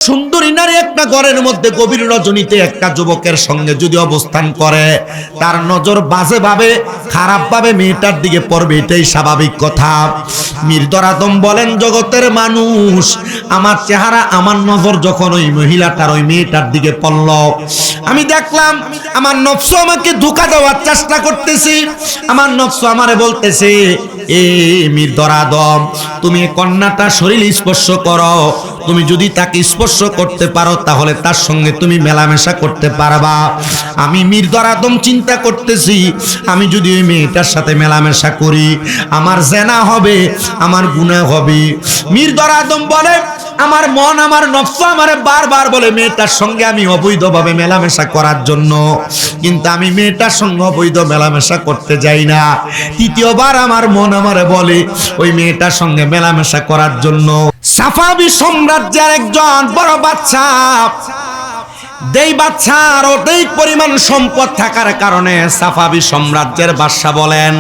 সুন্দরী নারী একটা ঘরের মধ্যে গভীর রজনীতে একটা যুবকের সঙ্গে যদি অবস্থান করে, তার নজর বাজে ভাবে খারাপ ভাবে মেয়েটার দিকে পড়বে, এটাই স্বাভাবিক কথা। মির্জা আদম বলেন, জগতের মানুষ, আমার চেহারা, আমার নজর যখন ওই মহিলাটার, ওই মেয়েটার দিকে পড়ল, আমি দেখলাম আমার নফস আমাকে ধোঁকা দেওয়ার চেষ্টা করতেছি। আমার নফস আমারে বলতেছে, এ মির্জা আদম, তুমি কন্যাটা শরীর স্পর্শ করো, তুমি যদি তাকে স্পর্শ করতে পারো তাহলে তার সঙ্গে তুমি মেলামেশা করতে পারবা। আমি মির্জা আদম চিন্তা করতেছি, আমি যদি ওই মেয়েটার সাথে মেলামেশা করি আমার জেনা হবে, আমার গুনাহ হবে। মির্জা আদম বলে, আমার মন, আমার নফস আমারে বারবার বলে মেয়েটার সঙ্গে আমি অবৈধভাবে মেলামেশা করার জন্য, কিন্তু আমি মেয়েটার সঙ্গে অবৈধ মেলামেশা করতে যাই না। তৃতীয়বার আমার মন আমারে বলে ওই মেয়েটার সঙ্গে মেলামেশা করার জন্য। সাফাবি সাম্রাজ্যের একজন বড় বাদশা, যেই বাদশার অধিক পরিমাণ সম্পদ থাকার কারণে সাফাবি সাম্রাজ্যের বাদশা বলেন,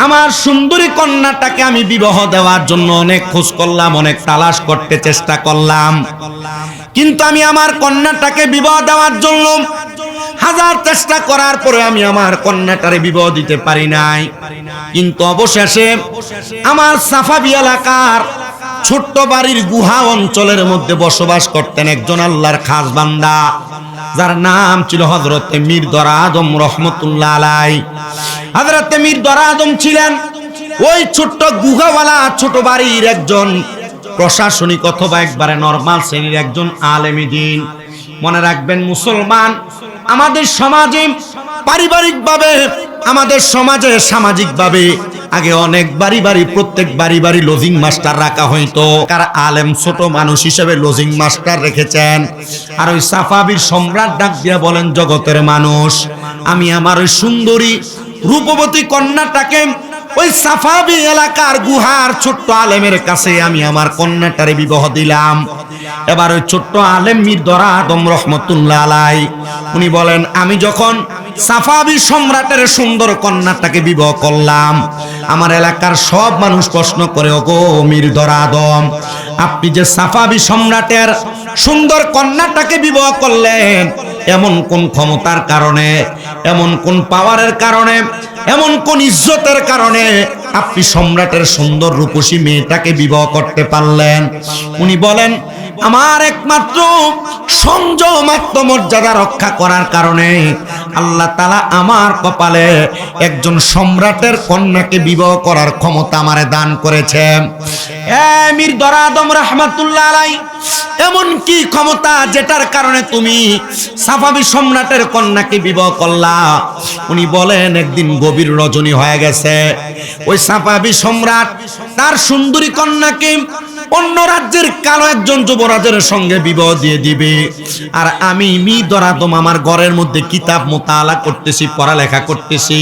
আমার সুন্দরী কন্যাটাকে আমি বিবাহ দেওয়ার জন্য অনেক খোঁজ করলাম, অনেক তালাশ করতে চেষ্টা করলাম, কিন্তু আমি আমার কন্যাটাকে বিবাহ দেওয়ার জন্য হাজার চেষ্টা করার পরে আমি আমার কন্যাটারে বিবাহ দিতে পারি নাই। কিন্তু অবশেষে আমার সাফাবি এলাকার ছোট্ট বাড়ির গুহা অঞ্চলের মধ্যে বসবাস করতেন একজন আল্লাহর খাস বান্দা, যার নাম ছিল হযরতে মির্জা আদম রহমতুল্লাহ আলাইহি। হযরতে মির্জা আদম ছিলেন ওই ছোট্ট গুহাওয়ালা ছোট বাড়ির একজন প্রশাসনিক অথবা একবারে নরমাল শ্রেণীর একজন আলেমী দ্বীন। মনে রাখবেন মুসলমান, আমাদের সমাজে পারিবারিকভাবে, আমাদের সমাজে সামাজিকভাবে আগে অনেক বাড়ি বাড়ি, প্রত্যেক বাড়ি বাড়ি লজিং মাস্টার রাখা হইতো। কার আলেম ছোট মানুষ হিসেবে লজিং মাস্টার রেখেছেন। আর ওই সাফাবির সম্রাট ডাক দিয়া বলেন, জগতের মানুষ, আমি আমার ওই সুন্দরী রূপবতী কন্যাটাকে ওই সাফাবি এলাকার গুহার ছোট্ট আলেমের কাছে আমি আমার কন্যাটারে বিবাহ দিলাম। এবার ওই ছোট্ট আলেম মির্জা আদম রহমতুল্লাহ আলাইহি উনি বলেন, আমি যখন সাফাবি সম্রাটের সুন্দর কন্যাটাকে বিবাহ করলাম, আমার এলাকার সব মানুষ প্রশ্ন করে, ওগো মির্জা আদম, আপনি যে সাফাবি সম্রাটের সুন্দর কন্যাটাকে বিবাহ করলেন, এমন কোন ক্ষমতার কারণে, এমন কোন পাওয়ারের কারণে, এমন কোন ইজ্জতের কারণে আপনি সম্রাটের সুন্দর রূপসী মেয়েটাকে বিবাহ করতে পারলেন? উনি বলেন, আমার একমাত্র সংযম, আত্মমর্যাদা রক্ষা করার কারণে আল্লাহ তাআলা আমার কপালে একজন সম্রাটের কন্যাকে বিবাহ করার ক্ষমতা আমারে দান করেছে। মির্জা আদম রাহমাতুল্লাহ আলাইহি, এমন কি ক্ষমতা যেটার কারণে তুমি সাফাবি সম্রাটের কন্যাকে বিবাহ করলা? উনি বলেন, একদিন গভীর রজনী হয়ে গেছে, ওই সাফাবি সম্রাট তার সুন্দরী কন্যাকে অন্য রাজ্যের কালো একজন যুবরাজের সঙ্গে বিবাহ দিয়ে দিবে। আর আমি মির্জা আদম আমার ঘরের মধ্যে কিতাব মোতালা করতেছি, পড়ালেখা করতেছি।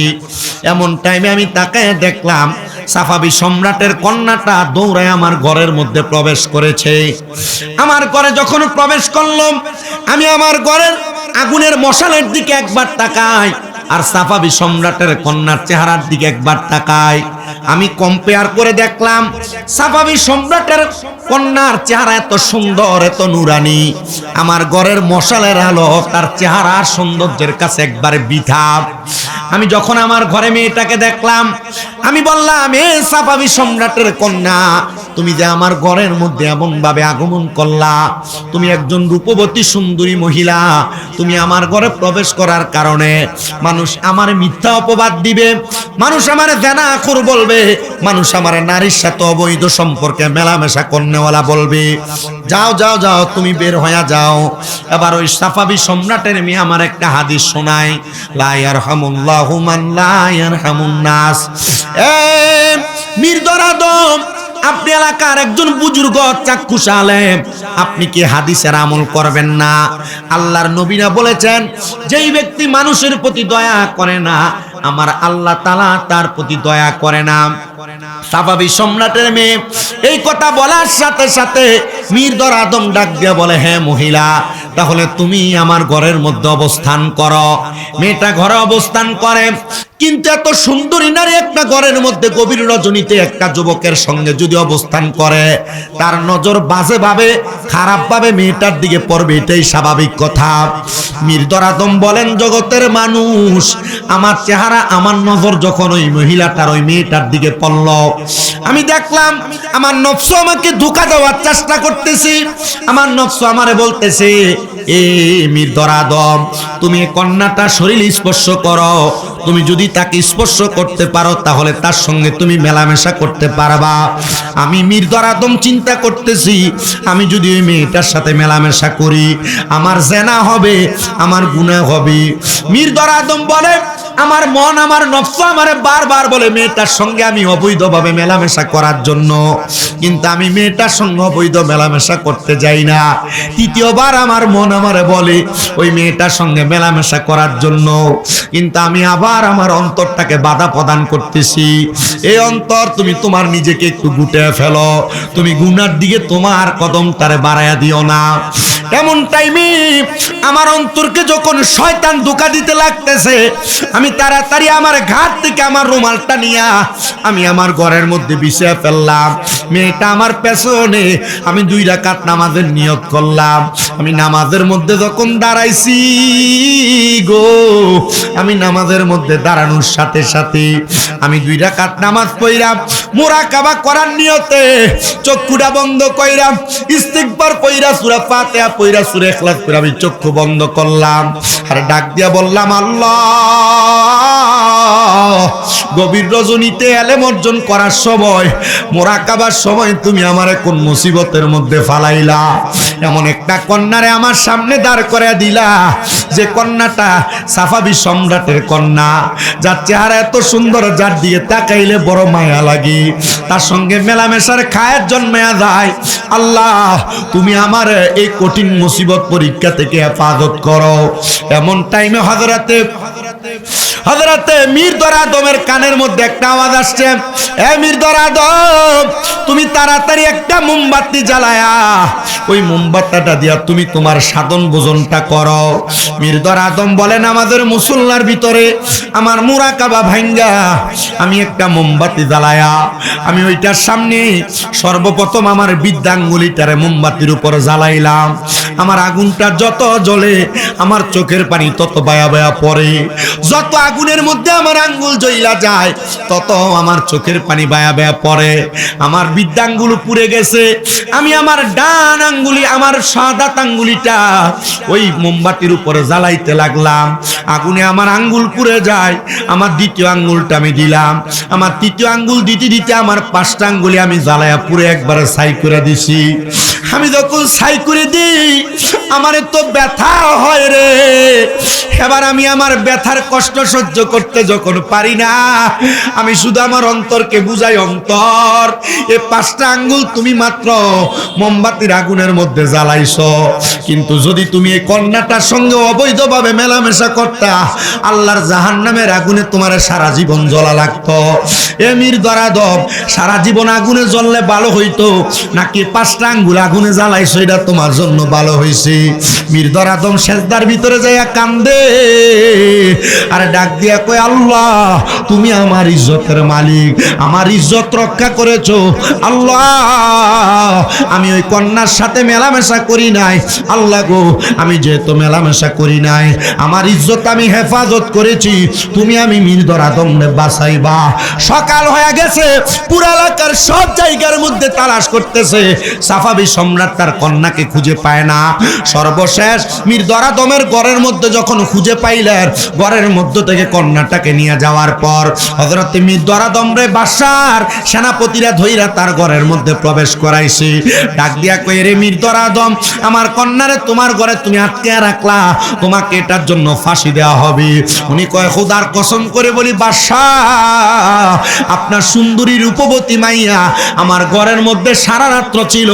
এমন টাইমে আমি তাকায় দেখলাম সাফাবি সম্রাটের কন্যাটা দৌড়ায় আমার ঘরের মধ্যে প্রবেশ করেছে। আমার ঘরে যখন প্রবেশ করলাম, আমি আমার ঘরের আগুনের মশালের দিকে একবার তাকাই, আর সাফাবি সম্রাটের কন্যার চেহারার দিকে একবার তাকাই। আমি কম্পেয়ার করে দেখলাম সাফাবি সম্রাটের কন্যার চেহারা এত সুন্দর, এত নুরানি, আমার ঘরের মশালের আলো তার চেহারার সৌন্দর্যের কাছে একবারে বৃথা। আমি যখন আমার ঘরে মেয়েটাকে দেখলাম, আমি বললাম, এ সাফাবি সম্রাটের কন্যা, তুমি যে আমার ঘরের মধ্যে এমন ভাবে আগমন করলা, তুমি একজন রূপবতী সুন্দরী মহিলা, তুমি আমার ঘরে প্রবেশ করার কারণে মানুষ আমার মিথ্যা অপবাদ দিবে, মানুষ আমার জেনাখোর বলবে, মানুষ আমার নারীর সাথে অবৈধ সম্পর্কে মেলামেশা করনেওয়ালা বলবে। যাও যাও যাও, তুমি বের হয়ে যাও। এবার ওই সাফাবি সম্রাটের মেয়ে আমার একটা হাদিস শোনায়, লা ইয়ারহামুল্লাহু মান লা ইয়ারহামুন নাস। মির্জা আদম, আপনি এলাকার একজন বুজুর্গ চাক্ষুষ আলেম, আপনি কি হাদিসের আমল করবেন না? আল্লাহর নবীরা বলেছেন, যেই ব্যক্তি মানুষের প্রতি দয়া করে না, আমার আল্লাহ তাআলা তার প্রতি দয়া করে না। সাফাবি সম্রাটের মেয়ে এই কথা বলার সাথে সাথে মির্জা আদম ডাক দিয়া বলে, হ্যাঁ মহিলা, তাহলে তুমি আমার ঘরের মধ্যে অবস্থান করো। মেয়েটা ঘরে অবস্থান করে, কিন্তু এত সুন্দরী নারী একটা ঘরের মধ্যে গভীর রজনীতে একটা যুবকের সঙ্গে যদি অবস্থান করে, তার নজর বাজে ভাবে, খারাপ ভাবে মেয়েটার দিকে পড়বে, এটাই স্বাভাবিক কথা। মির্জা আদম বলেন, জগতের মানুষ, আমার চেহারা, আমার নজর যখন ওই মহিলাটার, ওই মেয়েটার দিকে পড়ল, আমি দেখলাম আমার নফস আমাকে ধোঁকা দেওয়ার চেষ্টা করতেছে। আমার নফস আমারে বলতেছে, এ মির্জা আদম, তুমি কন্যাটা শরীর স্পর্শ করো, তুমি যদি তাকে স্পর্শ করতে পারো তাহলে তার সঙ্গে তুমি মেলামেশা করতে পারবা। আমি মির্জা আদম চিন্তা করতেছি, আমি যদি ওই মেয়েটার সাথে মেলামেশা করি আমার জেনা হবে, আমার গুনাহ হবে। মির্জা আদম বলে, আমার মন, আমার নফস আমারে বারবার বলে মেয়েটার সঙ্গে আমি অবৈধভাবে মেলামেশা করার জন্য, কিন্তু আমি মেয়েটার সঙ্গে অবৈধ মেলামেশা করতে যাই না। তৃতীয়বার আমার মন আমারে বলে ওই মেয়েটার সঙ্গে মেলামেশা করার জন্য, কিন্তু আমি আবার আমার অন্তরটাকে বাধা প্রদান করতেছি। এই অন্তর, তুমি তোমার নিজেকে একটু গুটিয়ে ফেলো, তুমি গুনার দিকে তোমার কদমটারে বাড়াইয়া দিও না। এমন টাইমে আমার অন্তরকে যখন শয়তান ধোঁকা দিতে লাগতেছে, আমি তাড়াতাড়ি আমার ঘাট থেকে আমার রুমালটা নিয়ে আমি আমার ঘরের মধ্যে বিছিয়ে ফেললাম। মেয়েটা আমার পেছনে, আমি 2 রাকাত নামাজের নিয়ত করলাম। আমি নামাজের মধ্যে যখন দাঁড়াইছি গো, আমি নামাজের মধ্যে দাঁড়ানোর সাথে সাথে আমি 2 রাকাত নামাজ পড়লাম, মুরাকাবা করার নিয়তে চক্ষুটা বন্ধ কইরাম, ইস্তিগফার পড়া, সূরা ফাতিহা পড়া, সূরা ইখলাস পড়া আমি চক্ষু বন্ধ করলাম। আর ডাক দিয়া বললাম, আল্লাহ, গভীর রজনীতে ইলম অর্জন করার সময়, মুরাকাবার সময় তুমি আমারে কোন মুসিবতের মধ্যে ফালাইলা? এমন একটা কন্যারে আমার সামনে দাঁড় করে দিলা, যে কন্যাটা সাফাবি সম্রাটের কন্যা, যার চেহারা এত সুন্দর, যার দিকে তাকাইলে বড় মায়া লাগে, তার সঙ্গে মেলামেশার খায়ের জন্মায়া যায়। আল্লাহ, তুমি আমার এই কঠিন মুসিবত পরীক্ষা থেকে হেফাজত করো। এমন টাইমে হযরতে মির্জা আদমের কানের মধ্যে একটা আওয়াজ আসছে, এ মির্জা আদম, তুমি তাড়াতাড়ি একটা মোমবাতি জ্বালায়া ওই মোমবাতিটা দিয়া তুমি তোমার সাধন ভোজনটা করো। মির্জা আদম বলেন, আমাদের মুসল্লার ভিতরে আমার মুরাকাবা ভাঙ্গা আমি একটা মোমবাতি জ্বালায়া আমি ওইটার সামনে সর্বপ্রথম আমার বৃদ্ধাঙ্গুলিটারে মোমবাতির উপর জ্বালাইলাম। আমার আগুনটা যত জ্বলে আমার চোখের পানি তত বায়া বায়া পড়ে, যত আগুনের মধ্যে আমার আঙ্গুল জ্বলা যায় তত আমার চোখের পানি বায়া বায়া পড়ে। আমার বৃদ্ধাঙ্গুল পুড়ে গেছে, আমি আমার ডান আঙ্গুলি, আমার সাদাত আঙ্গুলিটা ওই মোমবাতির উপরে জ্বালাইতে লাগলাম। আগুনে আমার আঙ্গুল পুড়ে যায়, আমার দ্বিতীয় আঙ্গুলটা আমি দিলাম, আমার তৃতীয় আঙ্গুল দিতে দিতে আমার 5টা আঙ্গুলি আমি জ্বালায়া পুড়ে একবারে ছাই করে দিছি। আমি যখন ছাই করে দিই আমার তো ব্যথা হয় রে। এবার আমি আমার ব্যথার কষ্ট সহ্য করতে যখন পারি না, আমি শুধু আমার অন্তরকে বুঝাই, অন্তর, এই 5টা আঙ্গুল তুমি মাত্র মোমবাতির আগুনের মধ্যে জ্বালাইছো, কিন্তু যদি তুমি এই কন্যাটার সঙ্গে অবৈধভাবে মেলামেশা করতা, আল্লাহর জাহান্নামের আগুনে তোমার সারা জীবন জ্বলা লাগতো। এ মির্জা আদম, সারা জীবন আগুনে জ্বললে ভালো হইতো নাকি 5টা আঙ্গুল আগুনে জ্বালাইছো এটা তোমার জন্য ভালো হইছে? মির্জা আদম সেজদার ভিতরে যাইয়া কান্দে আর ডাক দিয়া কয়, আল্লাহ, তুমি আমার ইজ্জতের মালিক, আমার ইজ্জত রক্ষা করেছো। আল্লাহ, আমি ওই কন্যার সাথে মেলামেশা করি নাই, আল্লাহ গো, আমি যেহেতু মেলামেশা করি নাই, আমার ইজ্জত আমি হেফাজত করেছি, তুমি আমি মির্জা আদমকে বাঁচাইবা। সকাল হয়ে গেছে, পুরা এলাকার সব জায়গার মধ্যে তালাশ করতেছে, সাফাবি সম্রাট তার কন্যাকে খুঁজে পায় না। সর্বশেষ মির্জা আদমের ঘরের মধ্যে যখন খুঁজে পাইলেন, ঘরের মধ্য থেকে কন্যাটাকে নিয়ে যাওয়ার পর হযরত মির্জা আদম রে বাদশার সেনাপতিরা ধইরা তার ঘরের মধ্যে প্রবেশ করাইছে। ডাক দিয়া কই, রে মির্জা আদম, আমার কন্যারে তোমার ঘরে তুমি আটকে রাখলা, তোমাকে এটার জন্য ফাঁসি দেওয়া হবে। উনি কয় খোদার কসম করে বলি বাদশাহ, আপনার সুন্দরী রূপবতী মাইয়া আমার ঘরের মধ্যে সারা রাত্র ছিল,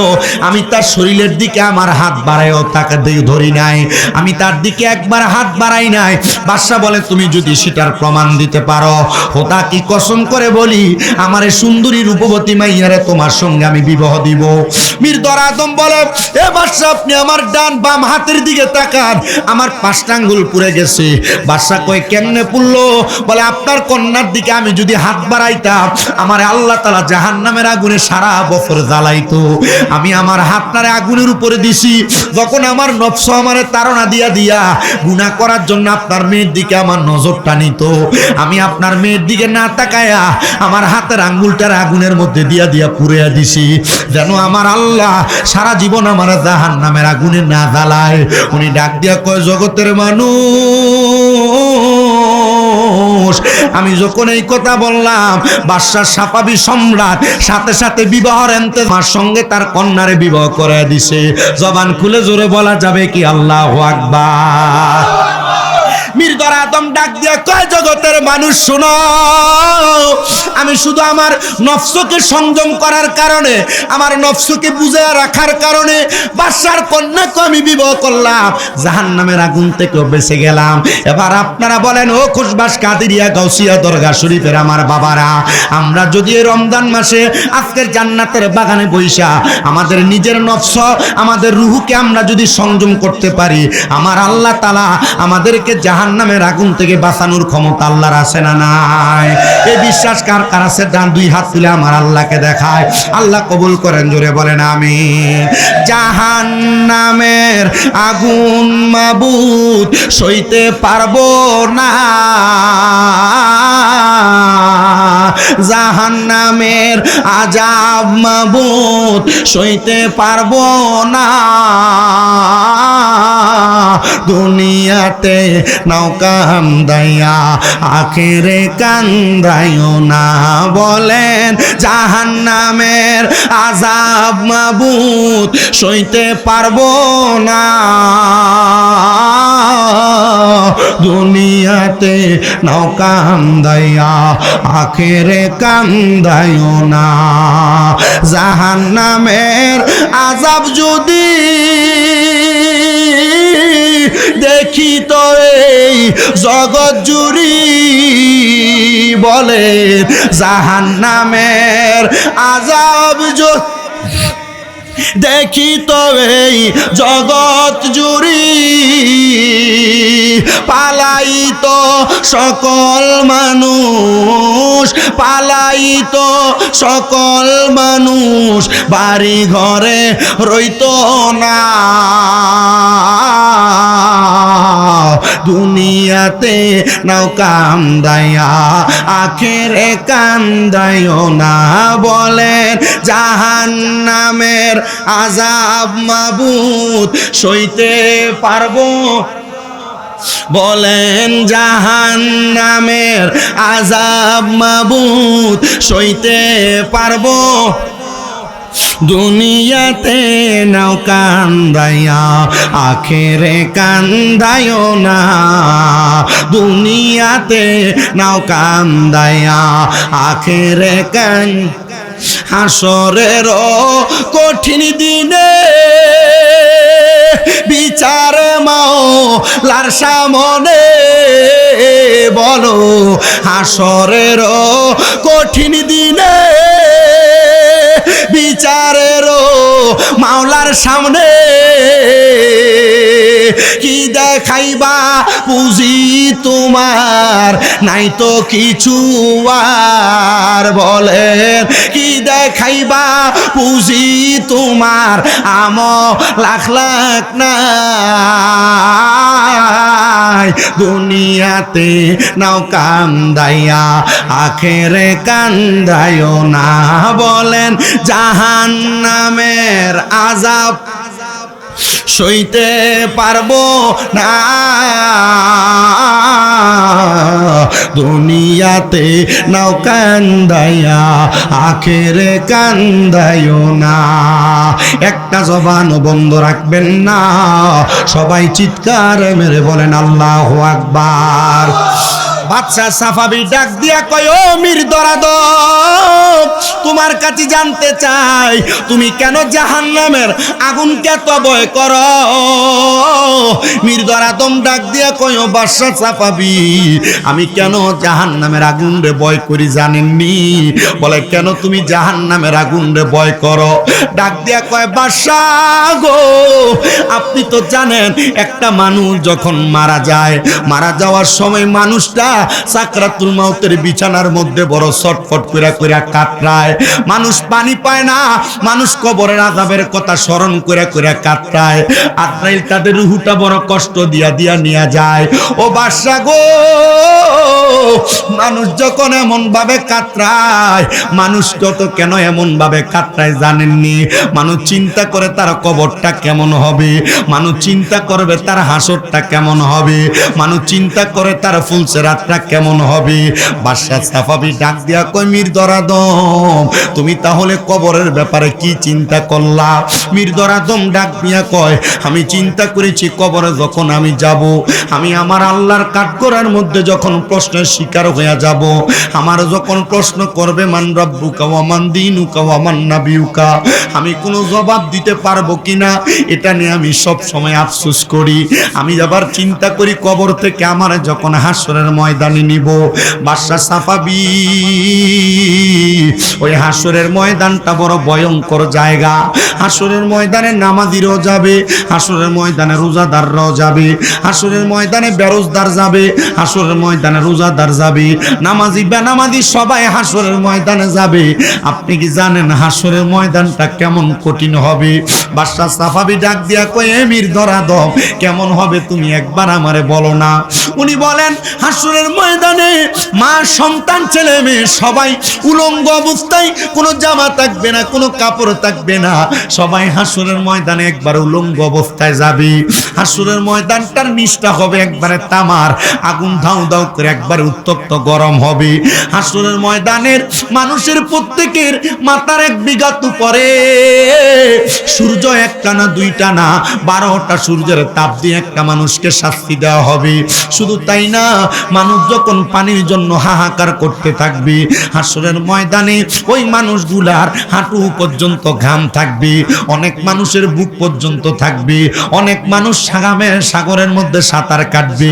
আমি তার শরীরের দিকে আমার হাত বাড়াইও তাকে ধরি নাই, আমি তার দিকে একবার হাত বাড়াই নাই। বাদশাহ বলে তুমি যদি সেটার প্রমাণ দিতে পারো, খোদা কি কসম করে বলি আমার এই সুন্দরী রূপবতী মাইয়ারে তোমার সঙ্গে আমি বিবাহ দিব। মির্জা আদম বলে এ বাদশাহ আপনি আমার ডান বাম হাতের দিকে তাকান, আমার 5টা আঙ্গুল পুড়ে গেছে। বাদশাহ কয় কেমনে পুড়লো? বলে আপনার কন্যার দিকে আমি যদি হাত বাড়াইতাম আমার আল্লাহ তাআলা জাহান্নামের আগুনে সারা বছর জ্বালাইতো। আমি আমার হাতটারে আগুনের উপরে দিছি, যখন আমার নফস আমারে তাড়না দিয়া দিয়া গুনাহ করার জন্য আপনার মেয়ের দিকে আমার নজরটা নিত, আমি আপনার মেয়ের দিকে না তাকায়া আমার হাতের আঙ্গুলটার আগুনের মধ্যে দিয়া দিয়া পুড়িয়া দিছি, যেন আমার আল্লাহ সারা জীবন আমার জাহান্নামের আগুনে না জ্বালায়। উনি ডাক দিয়া কয় জগতের মানুষ, আমি যখন এই কথা বললাম বাদশাহ সাপাবি সম্রাট সাথে সাথে বিবাহের ইন্তেজামের সঙ্গে তার কন্যারে বিবাহ করে দিছে। জবান খুলে জোরে বলা যাবে কি আল্লাহু আকবার। মির্জা আদম ডাক দিয়া কয় জগতের মানুষ শোনো, আমি শুধু আমার নফসকে সংযম করার কারণে, আমার নফসকে বুঝায় রাখার কারণে বাদশার কন্যাকে আমি বিবাহ করলাম, জাহান্নামের আগুন থেকেও বেঁচে গেলাম। এবার আপনারা বলেন ও খুশবাস কাদিরিয়া গাউসিয়া দরগা শরীফের আমার বাবারা, আমরা যদি এই রমজান মাসে আজকের জান্নাতের বাগানে বইসা আমাদের নিজের নফস আমাদের রুহকে আমরা যদি সংযম করতে পারি, আমার আল্লাহ তাআলা আমাদেরকে জাহান্নামের আগুন থেকে বাঁচানোর ক্ষমতা আল্লাহর আছে না নাই? এই বিশ্বাস কার কার আছে? ডান 2 হাত তুলে আমার আল্লাহকে দেখায়। আল্লাহ কবুল করেন, জোরে বলেন আমিন। জাহান্নামের আগুন মাবুদ সইতে পারবো না, জাহান্নামের আযাব মাবুদ সইতে পারবো না, দুনিয়াতে নৌকা কান্দাইয়া আখেরে কান্দাইও না, বলেন জাহান্নামের আযাব মাবুদ সইতে পারবো না, দুনিয়াতে নৌকা কান্দাইয়া আখেরে কান্দাইও না, জাহান্নামের আযাব যদি দেখি তো এই জগৎ জুড়ি, বলে জাহান্নামের আযাব দেখি তো এই জগৎ জুড়ি, পালাইত সকল মানুষ, পালাইত সকল মানুষ, বাড়ি ঘরে রইত না, দুনিয়াতে নাও কান্দাইয়া আখেরে কান্দাইও না, বলেন জাহান্নামের আযাব মাবুদ সইতে পারবো, বলেন জাহান্নামের আযাব মাবুদ সইতে পারবো, দুনিয়াতে নাও কান্দাইয়া আখেরে কান্দাইও না, দুনিয়াতে নাও কান্দাইয়া আখেরে হাসরের কঠিন দিনে বিচার মাওলার সামনে, বলো হাসরের কঠিন দিনে বিচারের মাওলার সামনে কি দেখাইবা পুঁজি তোমার নাই তো কিছু আর, বলেন কি দেখাইবা পুঁজি তোমার লাখ লাখ নাই, দুনিয়াতে নাও কান্দাইয়া আখেরে কান্দাইও না, বলেন জাহান্নামের আযাব সইতে পারবো না, দুনিয়াতে নাও কান্দাইয়া আখেরে কান্দাইও না। একটা জবান বন্ধ রাখবেন না, সবাই চিৎকার মেরে বলেন আল্লাহু আকবার। বাদশা সাফাবি ডাক দিয়া কয়, ও মীর দরাদম, তোমার কাছে জানতে চাই তুমি কেন জাহান্নামের আগুনকে এত ভয় করো? মীর দরাদম ডাক দিয়া কয়, ও বাদশা সাফাবি, আমি কেন জাহান্নামের আগুন রে ভয় করি জানেননি? বলে, কেন তুমি জাহান্নামের আগুন রে ভয় করো? ডাক দিয়া কয়, বাদশা গো, আপনি তো জানেন একটা মানুষ যখন মারা যায়, মারা যাওয়ার সময় মানুষটা সাকরাতুল মাউতের বিছানার মধ্যে বড় ছটফট কইরা কইরা কাতরায়, মানুষ পানি পায় না, মানুষ কবরের আযাবের কথা স্মরণ কইরা কইরা কাতরায়, আত্রাইল তাদের রূহটা বড় কষ্ট দিয়া দিয়া নিয়ে যায়। ও বাদশা গো, মানুষ যখন এমন ভাবে কাতরায়, মানুষ কত কেন এমন ভাবে কাতরায় জানেননি? মানুষ চিন্তা করে তার কবরটা কেমন হবে, মানুষ চিন্তা করবে তার হাসরটা কেমন হবে, মানুষ চিন্তা করে তার ফুলসেরাতটা কেমন হবে। বাদশা সাফাবি ডাক দিয়া কয়, মীর দরাদম, তুমি তাহলে কবরের ব্যাপারে কি চিন্তা করলা? মীর দরাদম ডাক দিয়া কয়, আমি চিন্তা করেছি কবরে যখন আমি যাব, আমি আমার আল্লাহর কাঠগড়ার মধ্যে যখন প্রশ্নের শিকার হয়ে যাব, আমার যখন প্রশ্ন করবে মান রাব্বুকা ওয়া মান দীনুকা ওয়া মান নাবিয়ুকা, আমি কোনো জবাব দিতে পারবো কিনা এটা নিয়ে আমি সব সময় আফসোস করি। আমি আবার চিন্তা করি কবর থেকে আমার যখন হাসরের ময়দানে নিব। বাদশা সাফাবি, ওই হাসরের ময়দানটা বড় ভয়ঙ্কর জায়গা। হাসরের ময়দানে নামাজিরাও যাবে, হাসরের ময়দানে রোজাদাররাও যাবে, হাসরের ময়দানে বেরোজদার যাবে, হাসরের ময়দানে রোজাদার যাবে, নামাজি বেনামাজি সবাই হাসরের ময়দানে যাবে। আপনি কি জানেন হাসরের ময়দানটা কেমন কঠিন হবে? বাদশা সাফাবি ডাক দিয়া কয়, মীর দরাদম, কেমন হবে তুমি একবার আমারে বলো না। উনি বলেন, হাসরের ময়দানে মা সন্তান ছেলে মেয়ে সবাই উলঙ্গ অবস্থায়, কোনো জামা থাকবে না, কোনো কাপড় থাকবে না, সবাই হাসরের ময়দানে একবার উলঙ্গ অবস্থায় যাবে। হাসরের ময়দানটার নিচটা হবে একবারে তামার, আগুন ধাউ ধাউ করে একবারে উত্তপ্ত গরম হবে। হাসরের ময়দানের মানুষের প্রত্যেকের মাথার 1 বিঘা উপরে সূর্য একটা না দুইটা না 12টা সূর্যের তাপ দিয়ে একটা মানুষকে শাস্তি দেওয়া হবে। শুধু তাই না, মানুষ যখন পানির জন্য হাহাকার করতে থাকবে, হাসরের ময়দানে ওই মানুষগুলার হাঁটু পর্যন্ত ঘাম থাকবে, অনেক মানুষের বুক পর্যন্ত থাকবে, অনেক মানুষ সাগরের মধ্যে সাঁতার কাটবে।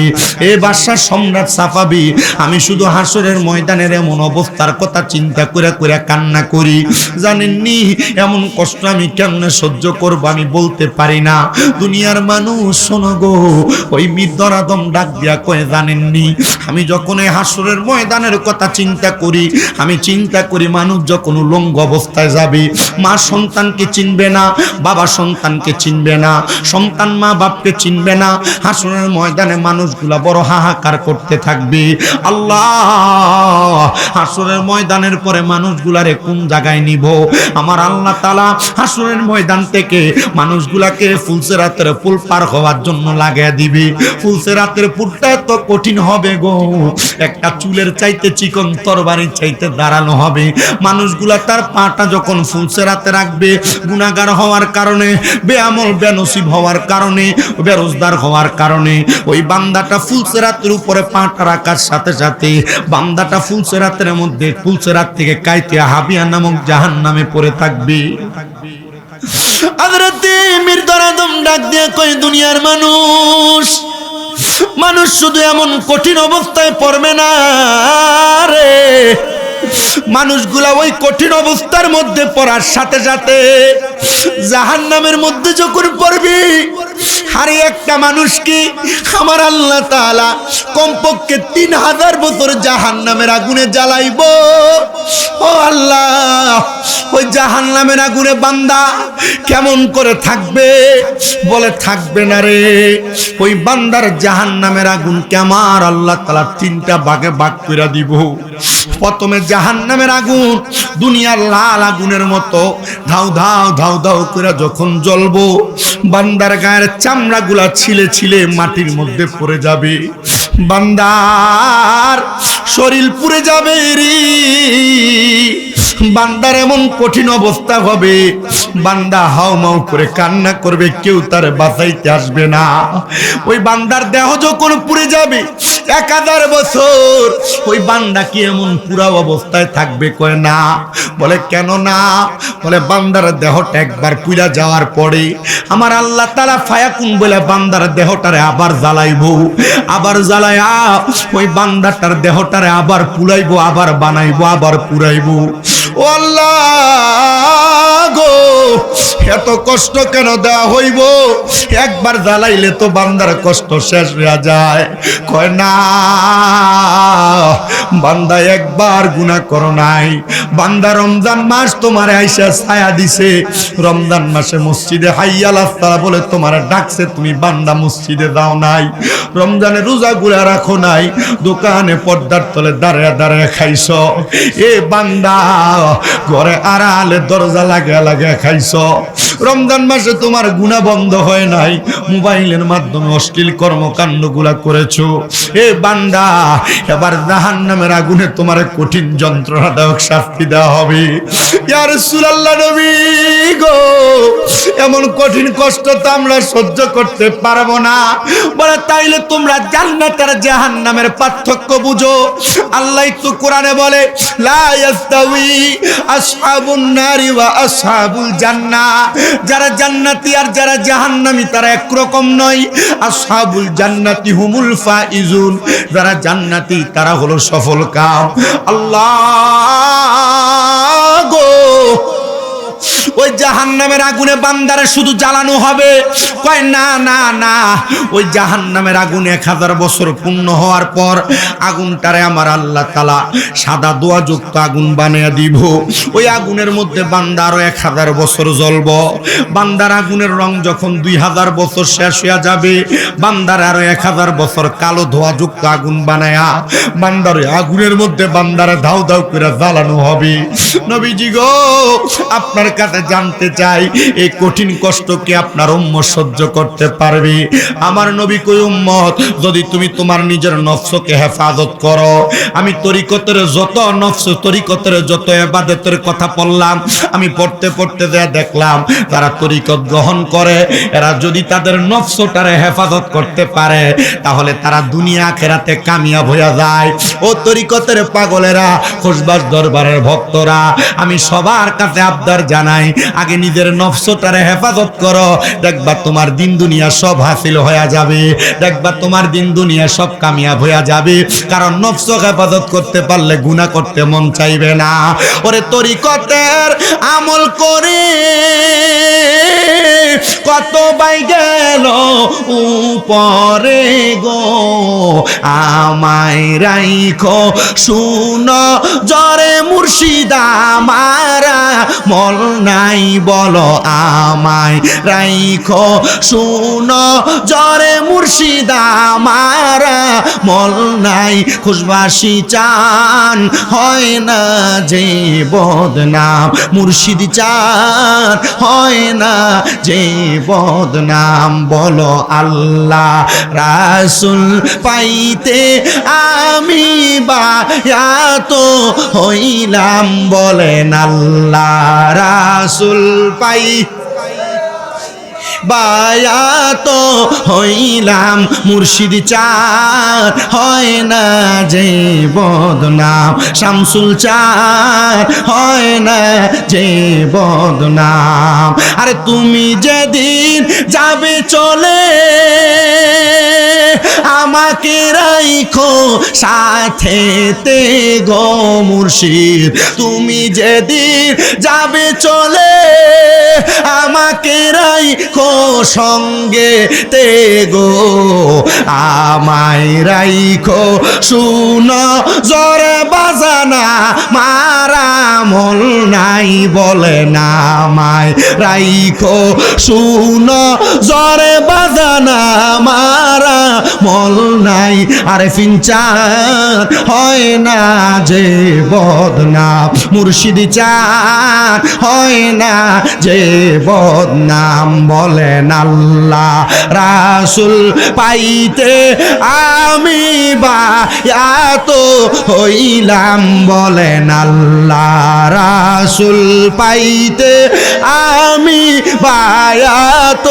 এ বাদশা সম্রাট সাফাবি, আমি শুধু হাসরের ময়দানের এমন অবস্থার কথা চিন্তা করে করে কান্না করি। জানেননি এমন কষ্ট আমি কেমনে সহ্য করব আমি বলতে পারি না। দুনিয়ার মানুষ শোনো গো, ওই মীর দরাদম ডাক দিয়া কয়ে, জানেননি আমি যখন এই হাসরের ময়দানের কথা চিন্তা করি, আমি চিন্তা করি মানুষ যখন উলঙ্গ অবস্থায় যাবে, মা সন্তানকে চিনবে না, বাবা সন্তানকে চিনবে না, সন্তান মা বাপকে চিনবে না। হাসরের ময়দানে মানুষগুলা বড় হাহাকার করতে থাকবে। আল্লাহ, হাসরের ময়দানের পরে মানুষগুলারে কোন জায়গায় নিব? আমার আল্লাহ তাআলা হাসরের ময়দান থেকে মানুষগুলাকে ফুলসেরাতের পুল পার হওয়ার জন্য লাগিয়ে দিবে। ফুলসেরাতের পুলটা এত কঠিন হবে গো, একটা চুলের চাইতে চিকন তরবারির চাইতে দাঁড়ানো হবে। মানুষগুলা তার পাটা যখন ফুলসেরাতে রাখবে, গুনাহগার হওয়ার কারণে, বেআমল বেনসিব হওয়ার কারণে, বেরোজদার হওয়ার কারণে, ওই বান্দাটা ফুলসেরাতের উপরে পাটা রাখার সাথে সাথে বান্দাটা ফুলসেরাতের মধ্যে, ফুলসেরাত থেকে কাইতে হাবিয়া নামক জাহান্নামে পড়ে থাকবে। হযরতে মীর দরাদম ডাক দিয়ে কই, দুনিয়ার মানুষ শুধু এমন কঠিন অবস্থায় পড়বে না রে, মানুষগুলা ওই কঠিন অবস্থার মধ্যে পড়ার সাথে সাথে জাহান্নামের মধ্যে যখন পড়বি, আরে একটা মানুষ কি আমার আল্লাহ তাআলা কমপক্ষে 3000 বছর জাহান্নামের আগুনে জ্বালাইবো। ও আল্লাহ, ওই জাহান্নামের আগুনে বান্দা কেমন করে থাকবে? বলে থাকবে না রে। ওই বান্দার জাহান্নামের আগুনকে আমার আল্লাহ তাআলা 3টা ভাগে ভাগ করে দিব। প্রথমে জাহান্নামের আগুন দুনিয়ার লাল আগুনের মতো ধাউ ধাউ ধাউ ধাউ করে যখন জ্বলবো, বান্দার গায়ের চামড়াগুলা ছিলে ছিলে মাটির মধ্যে পড়ে যাবে, বান্দার শরীর পুড়ে যাবে রে। বান্দার এমন কঠিন অবস্থা হবে, বান্দা হাউমাউ করে কান্না করবে, কেউ তার বাঁচাইতে আসবে না। ওই বান্দার দেহ যখন পুড়ে যাবে 1000 বছর, ওই বান্দা কি এমন পুরা অবস্থায় থাকবে? কয় না। বলে কেন না? বলে বান্দার দেহটা একবার পুড়া যাওয়ার পরে আমার আল্লাহ তাআলা ফায়াকুন বলে বান্দার দেহটারে আবার জ্বালাইবো, আবার জ্বালায়া ওই বান্দাটার দেহটারে আবার পুড়াইবো, আবার বানাইবো, আবার পুড়াইবো। ও আল্লাহ গো, এত কষ্ট কেন দেওয়া হইব? একবার জ্বালাইলে তো বান্দার কষ্ট শেষ হয়ে যায়। কয় না, বান্দা একবার গুনাহ করো নাই। বান্দা রমজান মাস তোমার আইসা ছায়া দিছে, রমজান মাসে মসজিদে হাইয়া আলাস সালাহ বলে তোমার ডাকছে, তুমি বান্দা মসজিদে যাও নাই। রমজানে রোজা গুলা রাখো নাই, দোকানে পর্দার তলে দাঁড়ায় দাঁড়ায় খাইছ। এ বান্দা ঘরে আড়ালে দরজা লাগা লাগা খাইছ। রমজান মাসে তোমার গুনাহ বন্ধ হয় নাই, মোবাইলের মাধ্যমে অশ্লীল কর্মকাণ্ড গুলা করেছো। এ বান্দা, এবার জাহান্নামের আগুনে তোমার কঠিন যন্ত্রণাদায়ক শাস্তি দেওয়া হবে। ইয়া রাসূলুল্লাহ, নবী গো, এমন কঠিন কষ্ট তো আমরা সহ্য করতে পারবো না। বলে তাইলে তোমরা জান্নাত আর জাহান্নামের পার্থক্য বুঝো। আল্লাহ তো কোরআনে বলে, লা ইয়াস্তাউই আসহাবুন নারি ওয়া আসহাবুল জান্নাহ, যারা জান্নাতি আর যারা জাহান্নামী তারা একরকম নয়। আসহাবুল জান্নাতি হুমুল ফাইজুন, যারা জান্নাতি তারা হলো সফল কাম। আল্লাহ গো, ওই জাহান্নামের আগুনে বান্দারে শুধু জ্বালানো হবে? কয় না না না, ওই জাহান্নামের আগুন 1000 বছর পূর্ণ হওয়ার পর আগুনটারে আমার আল্লাহ তাআলা সাদা দোয়াযুক্ত আগুন বানিয়ে দিব। ওই আগুনের মধ্যে বান্দা আরো 1000 বছর জ্বলব। বান্দার আগুনের রং যখন 2000 বছর শেষ হয়ে যাবে, বান্দার আরো 1000 বছর কালো ধোঁয়াযুক্ত আগুন বানায়া বান্দার আগুনের মধ্যে বান্দারে ধাউ ধাউ করে জ্বালানো হবে। নবীজি গো, আপনার কাছে জানতে চাই, এই কঠিন কষ্ট কি আপনার উম্মত সহ্য করতে পারবে? আমার নবী কই, উম্মত, যদি তুমি তোমার নিজের নফসকে হেফাজত করো, আমি তরিকতের যত নফস, তরিকতের যত ইবাদতের কথা পড়লাম, আমি পড়তে পড়তে যা দেখলাম, তারা তরিকত গ্রহণ করে, এরা যদি তাদের নফসটারে হেফাজত করতে পারে, তাহলে তারা দুনিয়া আখিরাতে কামিয়াব হয়ে যায়। ও তরিকতের পাগলেরা, খুশবাস দরবারের ভক্তরা, আমি সবার কাছে আবদার জানাই, আগে নিজের নফসটারে হেফাজত করো, দেখবা তোমার দিন দুনিয়া সব হাসিল হয়ে যাবে, দেখবা তোমার দিন দুনিয়া সব কামিয়াব হয়ে যাবে। কারণ নফস হেফাজত করতে পারলে গুনাহ করতে মন চাইবে না। ওরে তরিকতের আমল করে কত বাই গেল উপরে গো, আমায় রাইখো শুনো জরে মুর্শিদা মারা মল নাই, বলো আমায় রাইখো শুনো জরে মুর্শিদা মারা মল নাই। খুশবাসী চান হয় না যে বদনাম, মুর্শিদ চান হয় না যে বদনাম। বলো আল্লাহ রাসূল পাইতে আমি বায়াত হইলাম, বলেন আল্লাহ রাসূল পাই বায়াত হইলাম, মুর্শিদ চার হয় না যে বদনাম, শামসুল চার হয় না যে বদনাম। আরে তুমি যেদিন যাবে চলে আমার আমাকে রাইখো সাথেতে গো মুর্শিদ, তুমি যেদিন যাবে চলে আমাকে রাইখো সঙ্গে তে গো, আমায় রাইখো শুনো জরে বাজানা মারা মল নাই বলে না, আমায় রাইখো শুনো জরে বাজানা মারা মল নাই, আরে ফিনচান হয় না যে বদনাম মুর্শিদ চান হয় না যে বদনাম, বলেন আল্লাহ রাসূল পাইতে আমি বায়াত হইলাম, বলেন আল্লাহ রাসূল পাইতে আমি বায়াত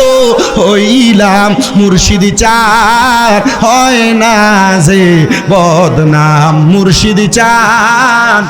হইলাম, মুর্শিদ চান হয় না যে বদনাম মুর্শিদ চান